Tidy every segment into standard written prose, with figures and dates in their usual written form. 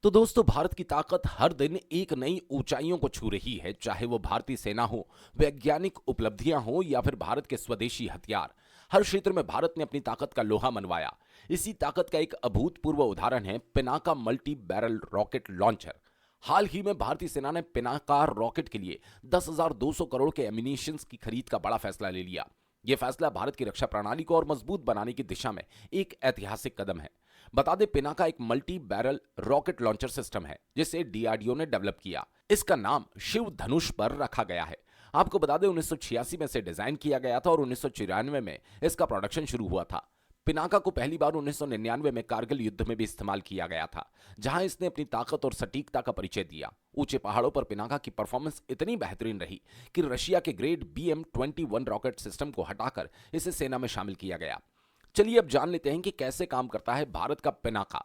तो दोस्तों, भारत की ताकत हर दिन एक नई ऊंचाइयों को छू रही है। चाहे वो भारतीय सेना हो, वैज्ञानिक उपलब्धियां हो या फिर भारत के स्वदेशी हथियार, हर क्षेत्र में भारत ने अपनी ताकत का लोहा मनवाया। इसी ताकत का एक अभूतपूर्व उदाहरण है Pinaka multi barrel rocket launcher. हाल ही में भारतीय सेना ने पिनाका रॉकेट के लिए 10,200 करोड़ के एमिनेशंस की खरीद का बड़ा फैसला ले लिया। यह फैसला भारत की रक्षा प्रणाली को और मजबूत बनाने की दिशा में एक ऐतिहासिक कदम है। बता दें, पिनाका एक multi barrel rocket launcher system है जिसे डीआरडीओ ने डेवलप किया। इसका नाम शिव धनुष पर रखा गया है। आपको बता दें, 1986 में इसे डिजाइन किया गया था और 1994 में इसका प्रोडक्शन शुरू हुआ था। पिनाका को पहली बार 1999 में कारगिल युद्ध में भी इस्तेमाल किया गया था, जहां इसने अपनी ताकत और सटीकता का परिचय दिया। ऊंचे पहाड़ों पर पिनाका की परफॉर्मेंस इतनी बेहतरीन रही कि रशिया के ग्रेड BM-21 रॉकेट सिस्टम को हटाकर इसे सेना में शामिल किया गया। चलिए अब जान लेते हैं कि कैसे काम करता है भारत का पिनाका।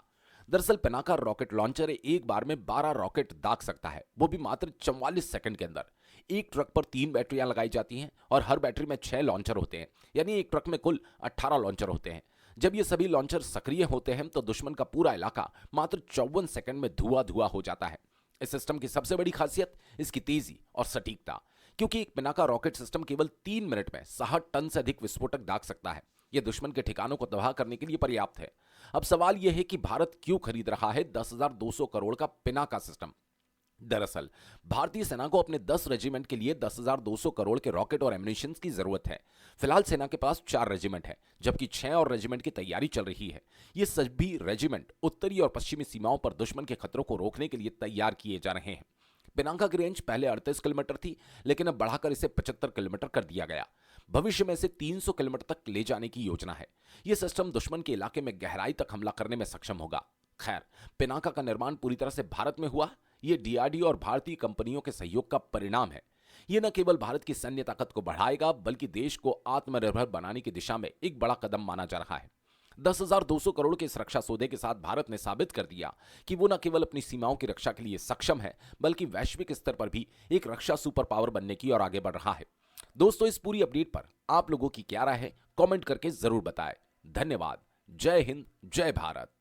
दरअसल पिनाका रॉकेट लॉन्चर एक बार में 12 रॉकेट दाग सकता है, वो भी मात्र 44 सेकंड के अंदर। एक ट्रक पर 3 बैटरियां लगाई जाती हैं और हर बैटरी में 6 लॉन्चर होते हैं, यानी एक ट्रक में कुल 18 लॉन्चर होते हैं। जब ये सभी लॉन्चर सक्रिय होते हैं तो दुश्मन का पूरा इलाका मात्र 54 सेकंड में धुआं धुआं हो जाता है। इस सिस्टम की सबसे बड़ी खासियत इसकी तेजी और सटीकता, क्योंकि एक पिनाका रॉकेट सिस्टम केवल 3 मिनट में 60 टन से अधिक विस्फोटक दाग सकता है। यह दुश्मन के ठिकानों को तबाह करने के लिए पर्याप्त है। अब सवाल यह है कि भारत क्यों खरीद रहा है 10,200 करोड़ का पिनाका सिस्टम। दरअसल भारतीय सेना को अपने 10 रेजिमेंट के लिए 10,200 करोड़ के रॉकेट और एमिनेशंस की जरूरत है। फिलहाल सेना के पास 4 रेजिमेंट है, जबकि 6 और रेजिमेंट की तैयारी चल रही है। ये सभी रेजिमेंट उत्तरी और पश्चिमी सीमाओं पर दुश्मन के खतरों को रोकने के लिए तैयार किए जा रहे हैं। पिनाका की रेंज पहले 38 किलोमीटर थी, लेकिन अब बढ़ाकर इसे 75 किलोमीटर कर दिया गया। भविष्य में इसे 300 किलोमीटर तक ले जाने की योजना है। यह सिस्टम दुश्मन के इलाके में गहराई तक हमला करने में सक्षम होगा। खैर, पिनाका का निर्माण पूरी तरह से भारत में हुआ। यह डीआरडीओ और भारतीय कंपनियों के सहयोग का परिणाम है। यह न केवल भारत की सैन्य ताकत को बढ़ाएगा, बल्कि देश को आत्मनिर्भर बनाने की दिशा में एक बड़ा कदम माना जा रहा है। 10,200 करोड़ के इस रक्षा सौदे के साथ भारत ने साबित कर दिया कि वो न केवल अपनी सीमाओं की रक्षा के लिए सक्षम है, बल्कि वैश्विक स्तर पर भी एक रक्षा सुपर पावर बनने की ओर आगे बढ़ रहा है। दोस्तों, इस पूरी अपडेट पर आप लोगों की क्या राय है, कमेंट करके जरूर बताएं। धन्यवाद। जय हिंद, जय भारत।